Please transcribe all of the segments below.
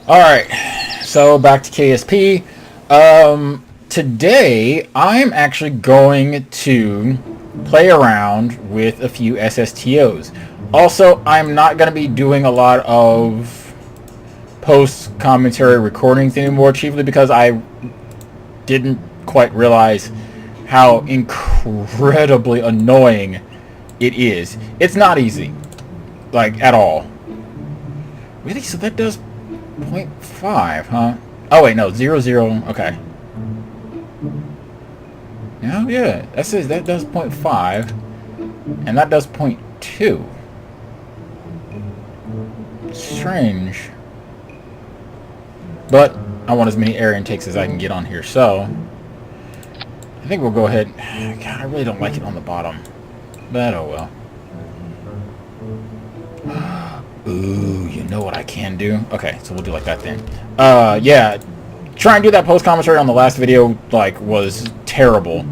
Alright, so back to KSP. Today I'm actually going to play around with a few SSTOs. Also, I'm not going to be doing a lot of post-commentary recordings anymore, chiefly because I didn't quite realize how incredibly annoying it is. It's not easy, like, at all. Really? So that does 0.5, huh? Oh wait, no, 0, 0. Okay. Oh yeah, that says that does 0.5, and that does 0.2. Strange. But I want as many air intakes as I can get on here, so I think we'll go ahead. God, I really don't like it on the bottom, but oh well. Ooh, you know what I can do? Okay, so we'll do like that then. Yeah, try and do that post commentary on the last video, like, was terrible.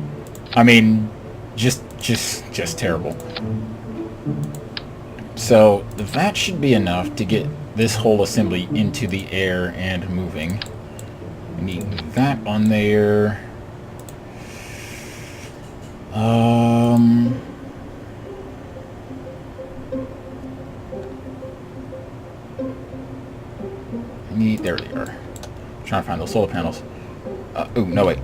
I mean, just terrible. So that should be enough to get this whole assembly into the air and moving. We need that on there. There they are. I'm trying to find those solar panels. Ooh, no, wait.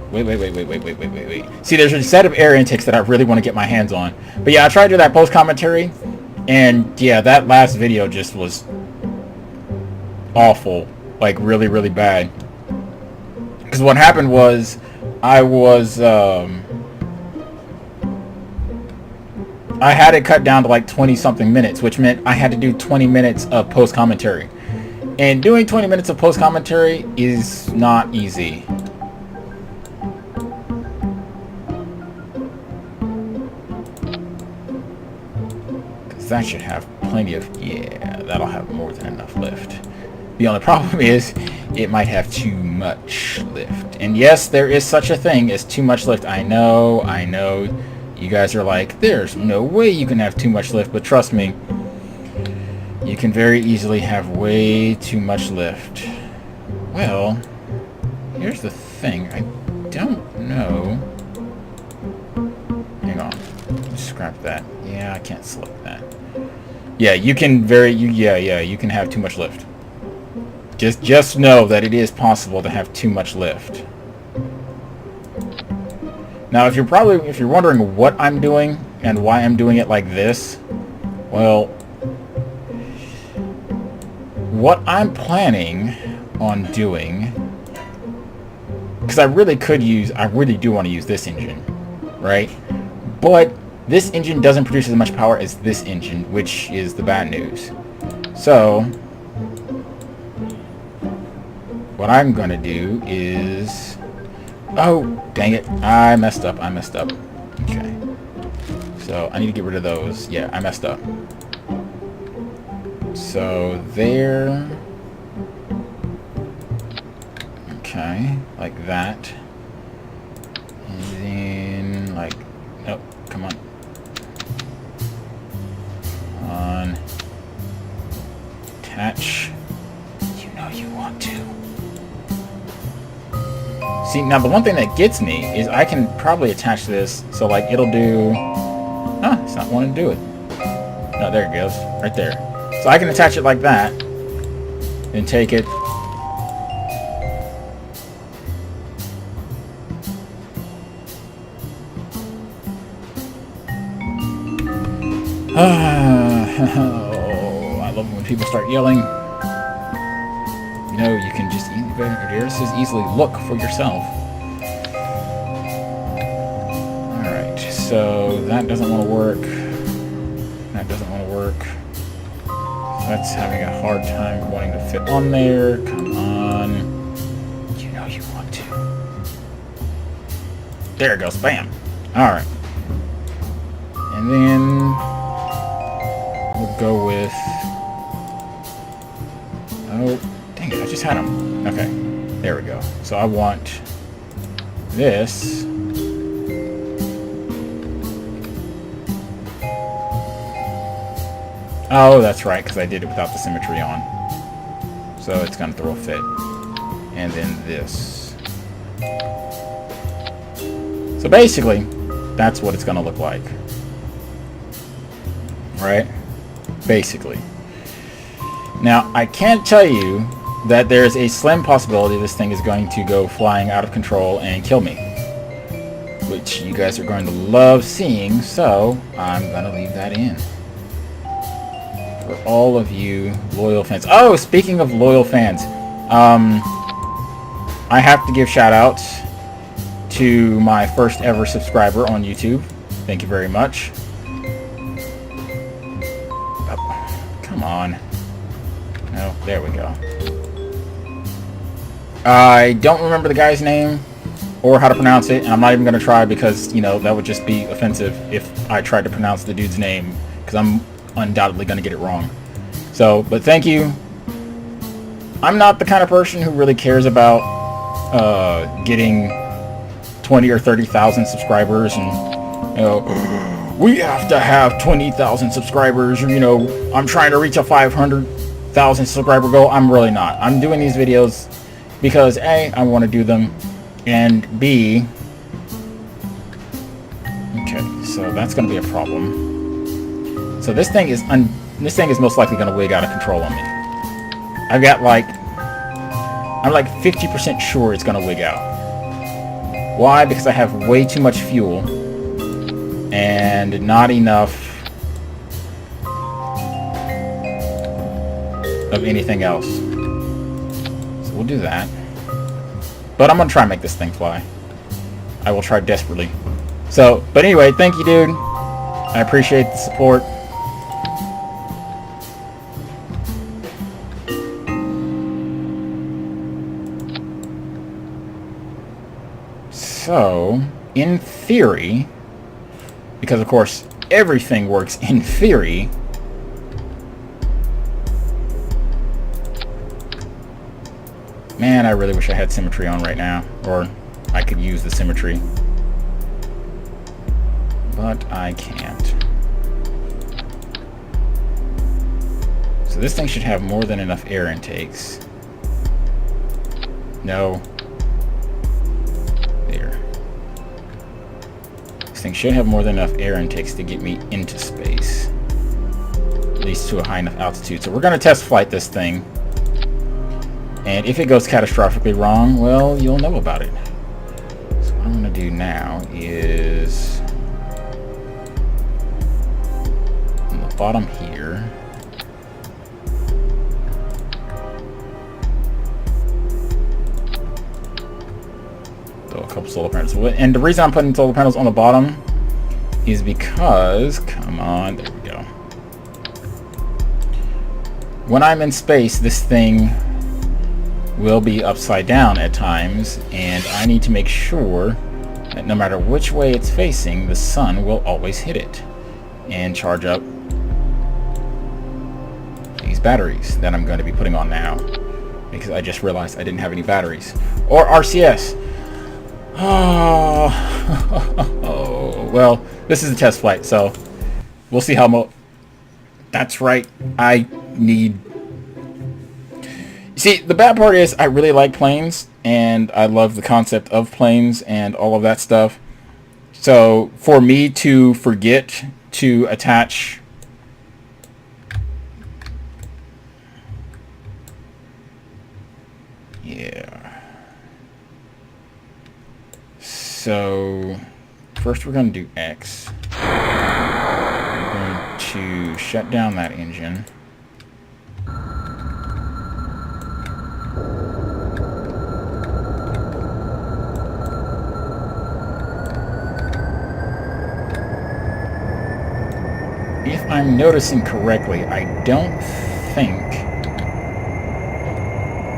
See, there's a set of air intakes that I really want to get my hands on. But yeah, I tried to do that post-commentary, and yeah, that last video just was awful. Like, really, really bad. Because what happened was, I had it cut down to like 20-something minutes, which meant I had to do 20 minutes of post-commentary. And doing 20 minutes of post-commentary is not easy. Because that should have plenty of... Yeah, that'll have more than enough lift. The only problem is, it might have too much lift. And yes, there is such a thing as too much lift. I know. You guys are like, there's no way you can have too much lift, but trust me, you can very easily have way too much lift. Well, here's the thing. I don't know. Hang on. Scrap that. Yeah, I can't select that. Yeah, you can you can have too much lift. Just know that it is possible to have too much lift. Now, if you're wondering what I'm doing and why I'm doing it like this, well, what I'm planning on doing, because I really do want to use this engine, right? But this engine doesn't produce as much power as this engine, which is the bad news. So, what I'm going to do is... Oh, dang it. I messed up. Okay. So, I need to get rid of those. Yeah, I messed up. So, there. Okay, like that. And then, like... Oh, come on. Attach. You know you want to. See, now the one thing that gets me is I can probably attach this so, like, it'll do... Ah, it's not wanting to do it. No, there it goes. Right there. So I can attach it like that. And take it... Oh, I love it when people start yelling. No, you can just easily look for yourself. Alright, so that doesn't want to work. That doesn't want to work. That's having a hard time wanting to fit on there. Come on. You know you want to. There it goes. Bam. Alright. And then we'll go with... Oh, dang it. I just had them. Okay. There we go. So I want this. Oh, that's right, because I did it without the symmetry on. So it's going to throw a fit. And then this. So basically, that's what it's going to look like. Right? Basically. Now, I can't tell you that there's a slim possibility this thing is going to go flying out of control and kill me. Which you guys are going to love seeing, so I'm going to leave that in. For all of you loyal fans. Oh, speaking of loyal fans, I have to give shout outs to my first ever subscriber on YouTube. Thank you very much. Oh, come on. No, there we go. I don't remember the guy's name or how to pronounce it, and I'm not even going to try because, you know, that would just be offensive if I tried to pronounce the dude's name, because I'm undoubtedly going to get it wrong. So, but thank you. I'm not the kind of person who really cares about getting 20 or 30,000 subscribers and, you know, we have to have 20,000 subscribers, or, you know, I'm trying to reach a 500,000 subscriber goal. I'm really not. I'm doing these videos because A, I want to do them, and B, okay, so that's going to be a problem. So this thing is most likely going to wig out of control on me. I'm like 50% sure it's going to wig out. Why? Because I have way too much fuel and not enough of anything else. So we'll do that. But I'm going to try and make this thing fly. I will try desperately. So, but anyway, thank you, dude. I appreciate the support. So, in theory, because of course everything works in theory, man, I really wish I had symmetry on right now, or I could use the symmetry, but I can't. So this thing should have more than enough air intakes. No. This thing should have more than enough air intakes to get me into space, at least to a high enough altitude. So we're going to test flight this thing, and if it goes catastrophically wrong, well, you'll know about it. So what I'm going to do now is on the bottom here, throw a couple solar panels. And the reason I'm putting solar panels on the bottom is because, come on, there we go. When I'm in space, this thing will be upside down at times, and I need to make sure that no matter which way it's facing, the sun will always hit it and charge up these batteries that I'm going to be putting on now, because I just realized I didn't have any batteries. Or RCS. Oh, well, this is a test flight, so we'll see how that's right, I need... See, the bad part is I really like planes, and I love the concept of planes and all of that stuff. So for me to forget to attach So first we're going to do X. We're going to shut down that engine. If I'm noticing correctly, I don't think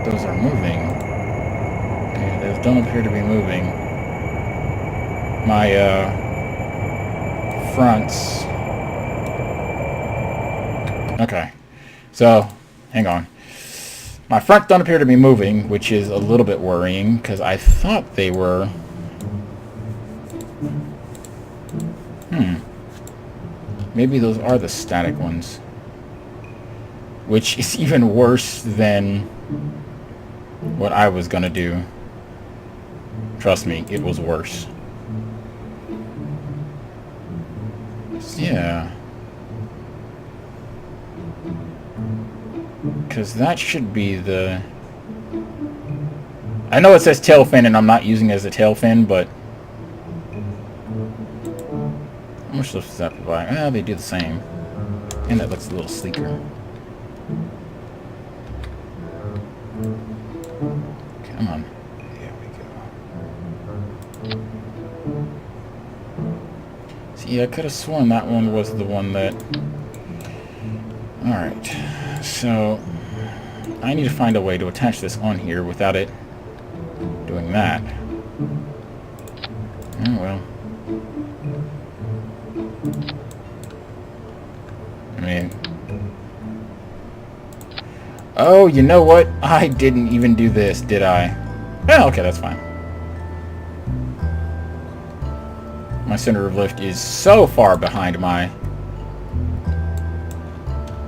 those are moving. Okay, those don't appear to be moving. My fronts. Okay, so hang on. My fronts don't appear to be moving, which is a little bit worrying because I thought they were. Maybe those are the static ones, which is even worse than what I was gonna do. Trust me, it was worse. Yeah. Because that should be the... I know it says tail fin and I'm not using it as a tail fin, but... How much lift does that provide? Well, they do the same. And that looks a little sleeker. Come on. There we go. See, I could have sworn that one was the one that... Alright. So, I need to find a way to attach this on here without it doing that. Oh, well. I mean... Oh, you know what? I didn't even do this, did I? Oh, okay, that's fine. My center of lift is so far behind my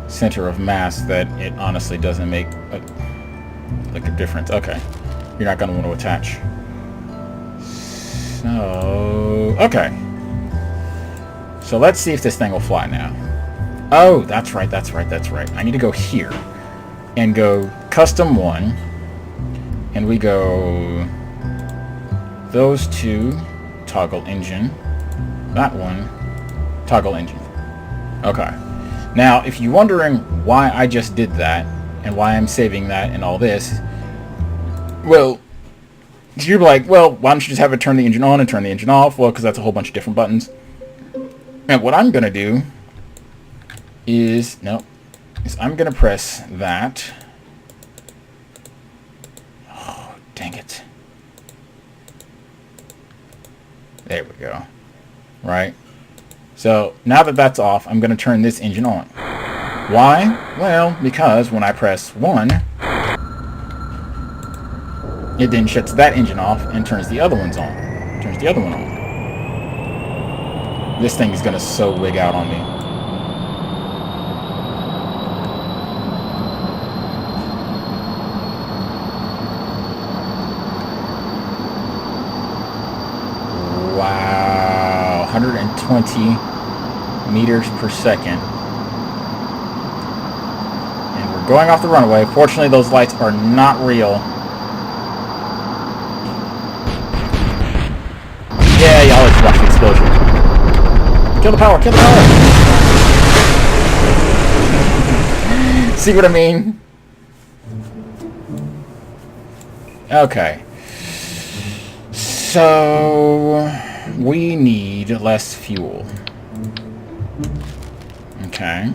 center of mass that it honestly doesn't make a difference. Okay. You're not going to want to attach. So... Okay. So let's see if this thing will fly now. Oh, that's right, that's right, that's right. I need to go here. And go custom 1. And we go... Those two. Toggle engine. That one. Toggle engine. Okay. Now, if you're wondering why I just did that, and why I'm saving that and all this, well, you're like, well, why don't you just have it turn the engine on and turn the engine off? Well, because that's a whole bunch of different buttons. And what I'm going to do is, I'm going to press that. Oh, dang it. There we go. Right? So, now that that's off, I'm going to turn this engine on. Why? Well, because when I press 1, it then shuts that engine off and turns the other ones on. Turns the other one on. This thing is going to so wig out on me. Wow. 120 meters per second. And we're going off the runway. Fortunately, those lights are not real. Yeah, y'all just watch the explosion. Kill the power, kill the power! See what I mean? Okay. So... we need less fuel. Okay.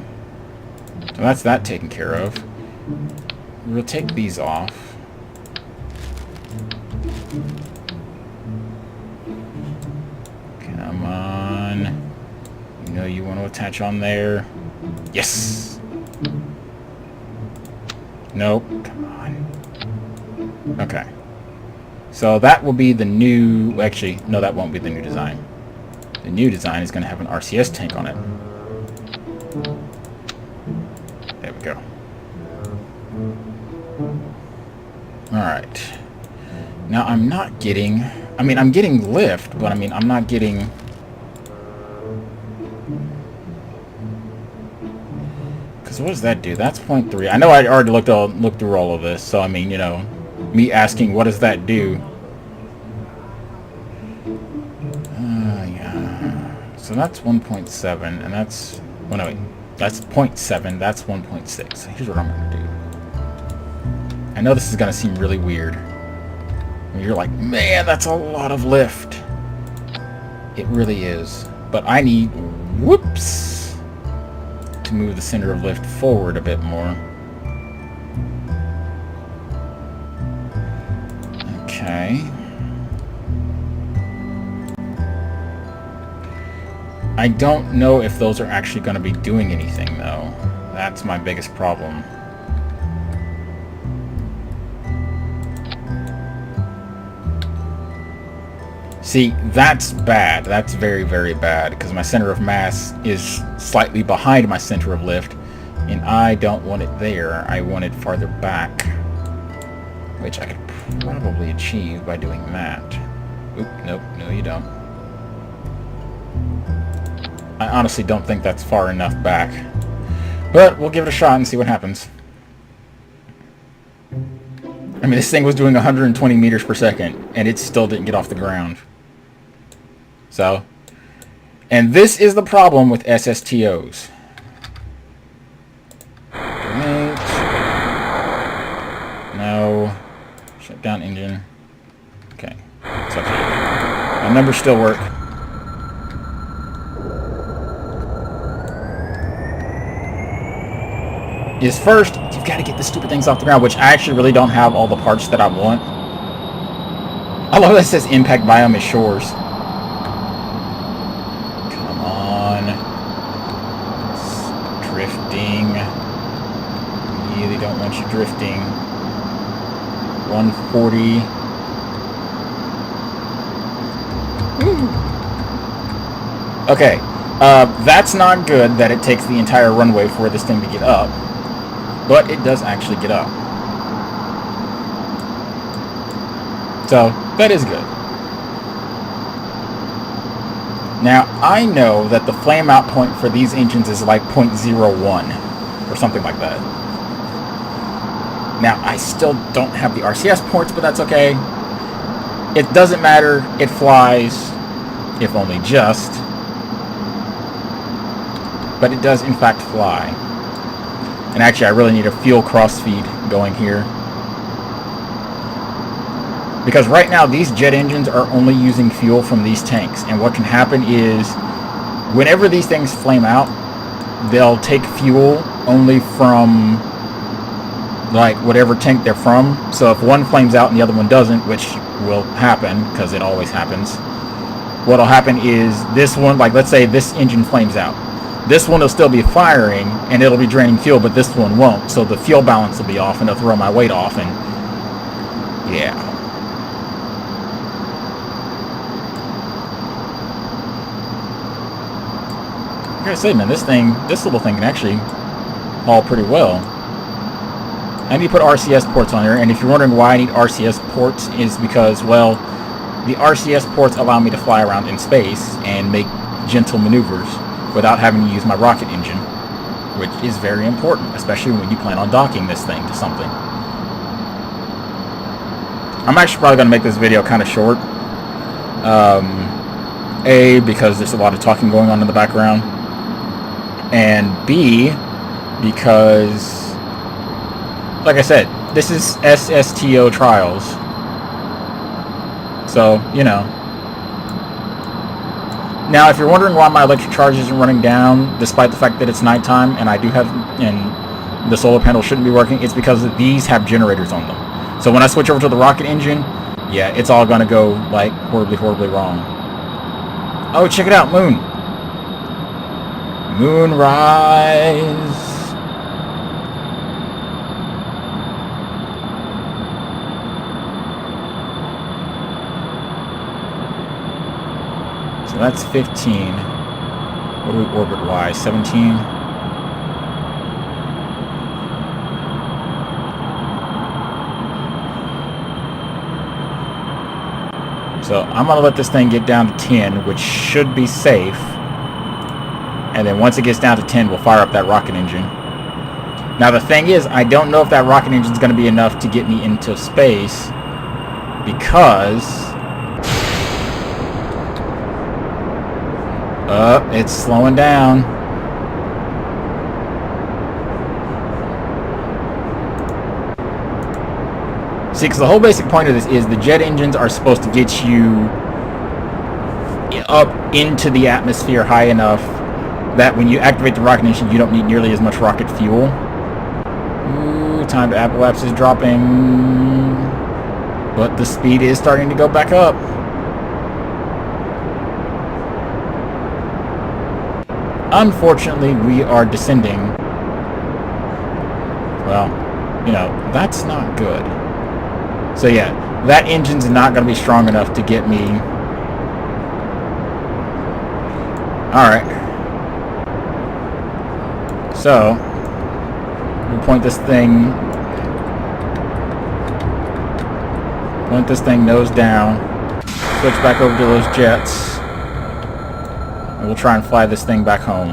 So that's that taken care of. We'll take these off. Come on. You know you want to attach on there. Yes! Nope. Come on. Okay. So that will be the new... Actually, no, that won't be the new design. The new design is going to have an RCS tank on it. There we go. Alright. Now, I'm not getting... I mean, I'm getting lift, but I mean, I'm not getting... Because what does that do? That's 0.3. I know I already looked through all of this, so I mean, you know... me asking, what does that do? Yeah. So that's 1.7, and that's... well, no, wait. That's 0.7, that's 1.6. Here's what I'm going to do. I know this is going to seem really weird. And you're like, man, that's a lot of lift. It really is. But I need, whoops, to move the center of lift forward a bit more. Okay. I don't know if those are actually going to be doing anything, though. That's my biggest problem. See, that's bad. That's very, very bad, because my center of mass is slightly behind my center of lift, and I don't want it there. I want it farther back. which I could probably achieve by doing that. Oop, nope, no you don't. I honestly don't think that's far enough back. But we'll give it a shot and see what happens. I mean, this thing was doing 120 meters per second, and it still didn't get off the ground. So, and this is the problem with SSTOs. Donate. No. Shut down engine. Okay. It's up to you. My numbers still work. Is first, you've got to get the stupid things off the ground, which I actually really don't have all the parts that I want. I love that it says impact biome is shores. Come on. It's drifting. Really don't want you drifting. 140. Okay. That's not good that it takes the entire runway for this thing to get up. But it does actually get up. So, that is good. Now, I know that the flame out point for these engines is like 0.01 or something like that. Now, I still don't have the RCS ports, but that's okay. It doesn't matter. It flies, if only just. But it does, in fact, fly. And actually, I really need a fuel crossfeed going here. Because right now, these jet engines are only using fuel from these tanks. And what can happen is, whenever these things flame out, they'll take fuel only from, like, whatever tank they're from. So if one flames out and the other one doesn't, which will happen, because it always happens, what'll happen is this one, like, let's say this engine flames out. This one will still be firing, and it'll be draining fuel, but this one won't. So the fuel balance will be off, and it'll throw my weight off, and yeah. I gotta say, man, this little thing can actually haul pretty well. I need to put RCS ports on here, and if you're wondering why I need RCS ports, is because, well, the RCS ports allow me to fly around in space and make gentle maneuvers without having to use my rocket engine, which is very important, especially when you plan on docking this thing to something. I'm actually probably going to make this video kind of short. A, because there's a lot of talking going on in the background, and B, because, like I said, this is SSTO trials, so, you know. Now, if you're wondering why my electric charge isn't running down, despite the fact that it's nighttime and I do have, and the solar panel shouldn't be working, it's because these have generators on them. So when I switch over to the rocket engine, yeah, it's all gonna go, like, horribly, horribly wrong. Oh, check it out, moon. Moonrise. So that's 15. What do we orbit-wise? 17? So I'm going to let this thing get down to 10, which should be safe. And then once it gets down to 10, we'll fire up that rocket engine. Now the thing is, I don't know if that rocket engine is going to be enough to get me into space, because it's slowing down. See, because the whole basic point of this is the jet engines are supposed to get you up into the atmosphere high enough that when you activate the rocket engine, you don't need nearly as much rocket fuel. Ooh, time to apoapse is dropping. But the speed is starting to go back up. Unfortunately, we are descending. Well, you know, that's not good. So yeah, that engine's not going to be strong enough to get me. Alright. So, we'll point this thing Let this thing nose down. Switch back over to those jets. And we'll try and fly this thing back home.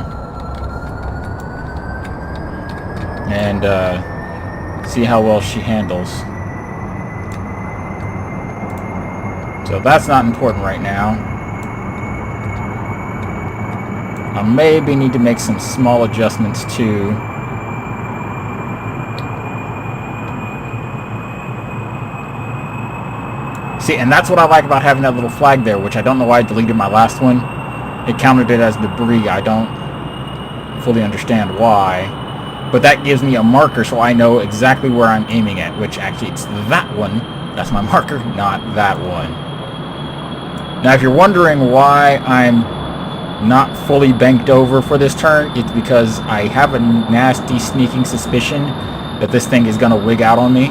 And see how well she handles. So that's not important right now. I maybe need to make some small adjustments too. See, and that's what I like about having that little flag there, which I don't know why I deleted my last one. It counted it as debris. I don't fully understand why. But that gives me a marker so I know exactly where I'm aiming at, which actually it's that one. That's my marker, not that one. Now, if you're wondering why I'm not fully banked over for this turn, it's because I have a nasty sneaking suspicion that this thing is going to wig out on me.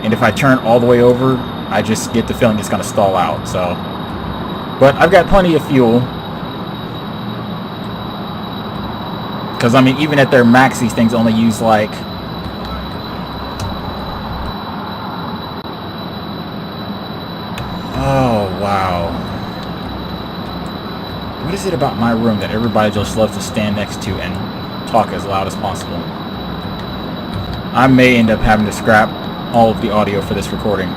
And if I turn all the way over, I just get the feeling it's going to stall out. So, but I've got plenty of fuel. Because, I mean, even at their max, these things only use, like... Oh, wow. What is it about my room that everybody just loves to stand next to and talk as loud as possible? I may end up having to scrap all of the audio for this recording.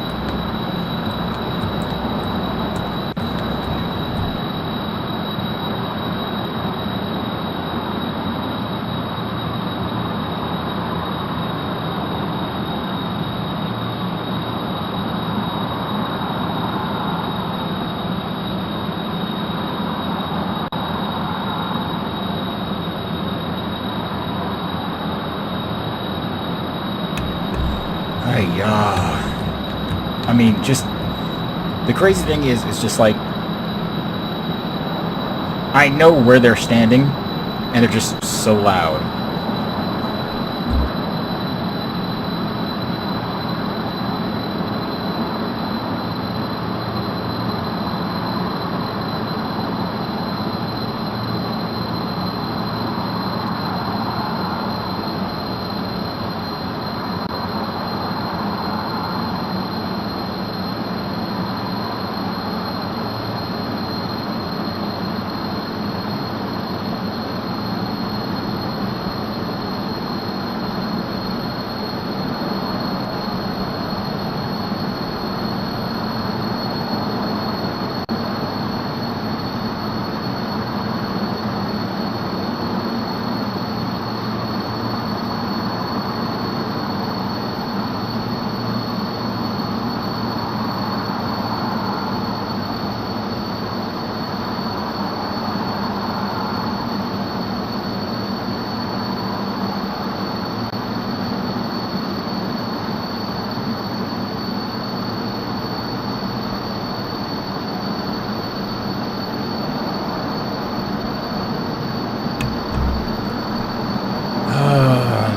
I mean, just the crazy thing is just like I know where they're standing, and they're just so loud.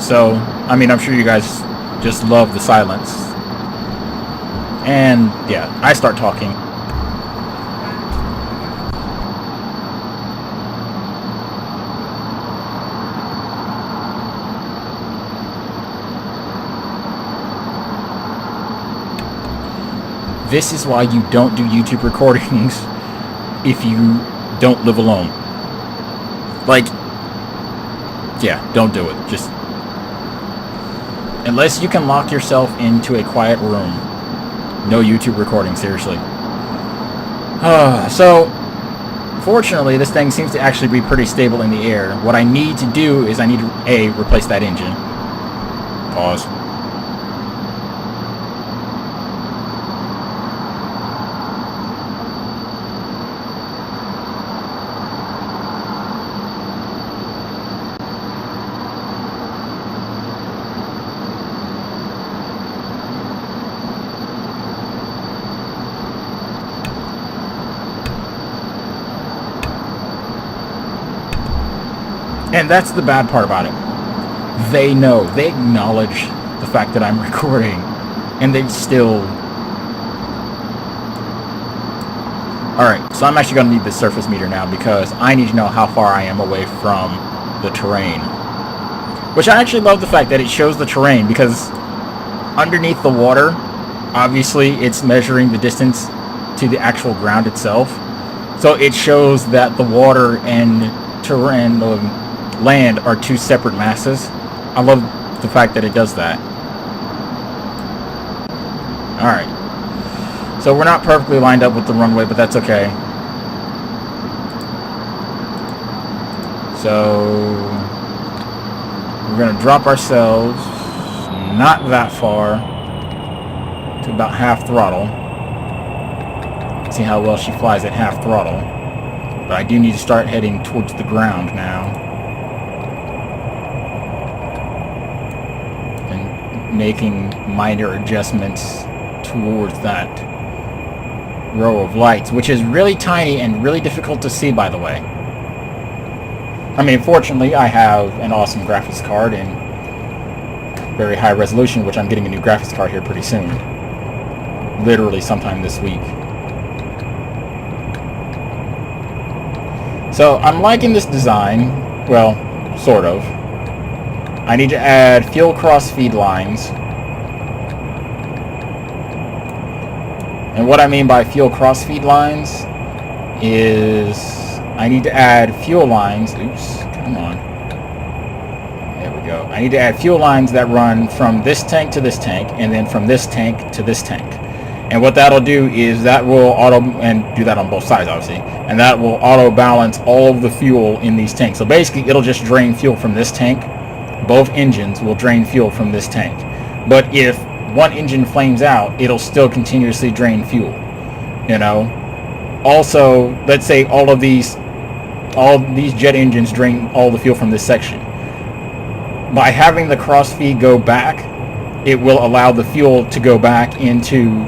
So, I mean, I'm sure you guys just love the silence. And, yeah, I start talking. This is why you don't do YouTube recordings if you don't live alone. Like, yeah, don't do it. Just... unless you can lock yourself into a quiet room. No YouTube recording, seriously. So, fortunately, this thing seems to actually be pretty stable in the air. What I need to do is I need to, A, replace that engine. Pause. And that's the bad part about it. They know. They acknowledge the fact that I'm recording. And they still... Alright, so I'm actually going to need the surface meter now because I need to know how far I am away from the terrain. Which I actually love the fact that it shows the terrain because underneath the water, Obviously, it's measuring the distance to the actual ground itself. So it shows that the water and terrain, the land, are two separate masses. I love the fact that it does that. Alright. So we're not perfectly lined up with the runway, but that's okay. So we're going to drop ourselves not that far to about half throttle. See how well she flies at half throttle. But I do need to start heading towards the ground now. And making minor adjustments towards that row of lights, which is really tiny and really difficult to see, by the way. I mean, fortunately, I have an awesome graphics card and very high resolution, which I'm getting a new graphics card here pretty soon. Literally sometime this week. So I'm liking this design. Well, sort of. I need to add fuel cross feed lines. And what I mean by fuel cross feed lines is I need to add fuel lines. Oops, come on. There we go. I need to add fuel lines that run from this tank to this tank, and then from this tank to this tank. And what that'll do is that will auto, and do that on both sides obviously, and that will auto balance all of the fuel in these tanks. So basically it'll just drain fuel from this tank. Both engines will drain fuel from this tank. But if one engine flames out, it'll still continuously drain fuel. You know? Also, let's say all these jet engines drain all the fuel from this section. By having the crossfeed go back, it will allow the fuel to go back into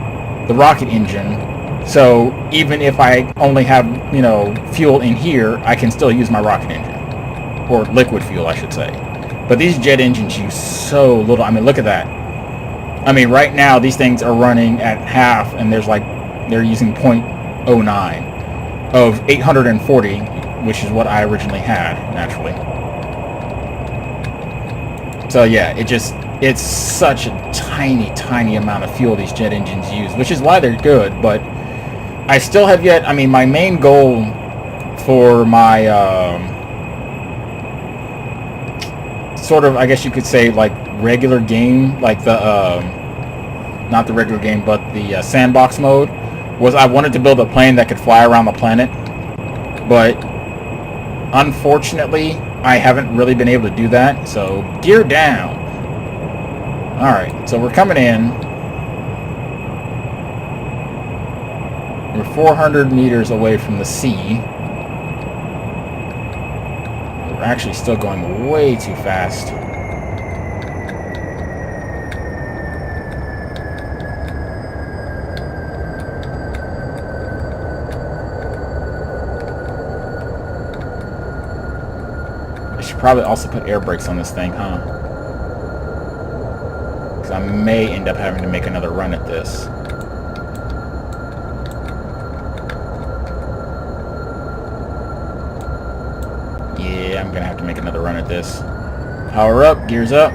the rocket engine. So even if I only have, you know, fuel in here, I can still use my rocket engine. Or liquid fuel, I should say. But these jet engines use so little. I mean, look at that. I mean, right now these things are running at half, and they're using 0.09 of 840, which is what I originally had, naturally. So yeah, it's such a tiny amount of fuel these jet engines use, which is why they're good. But I still have yet, I mean, my main goal for my sort of, I guess you could say, like regular game, like the not the regular game, but the sandbox mode, was I wanted to build a plane that could fly around the planet. But unfortunately, I haven't really been able to do that. So gear down. Alright, so we're coming in. We're 400 meters away from the sea. We're actually still going way too fast. I should probably also put air brakes on this thing, huh? Because I may end up having to make another run at this. Yeah, I'm gonna have to make another run at this. Power up, gears up.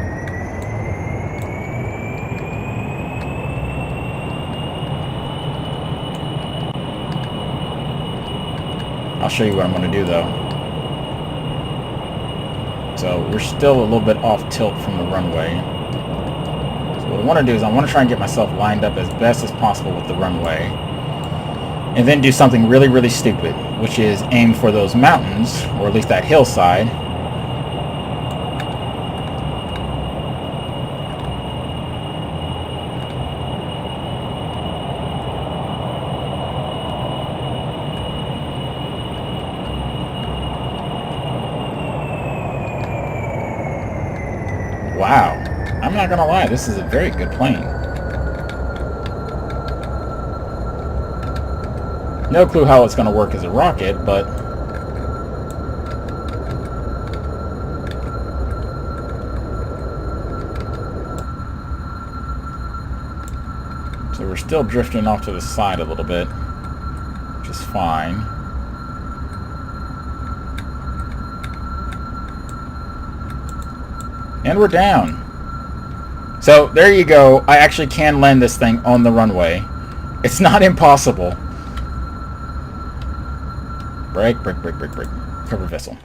I'll show you what I'm gonna do though. So we're still a little bit off tilt from the runway. So what I want to do is I want to try and get myself lined up as best as possible with the runway. And then do something really stupid, which is aim for those mountains, or at least that hillside. Wow, I'm not gonna lie, this is a very good plane. No clue how it's gonna work as a rocket, but so we're still drifting off to the side a little bit, which is fine. And we're down. So there you go. I actually can land this thing on the runway. It's not impossible. Brake, brake, brake, brake, brake. Cover vessel.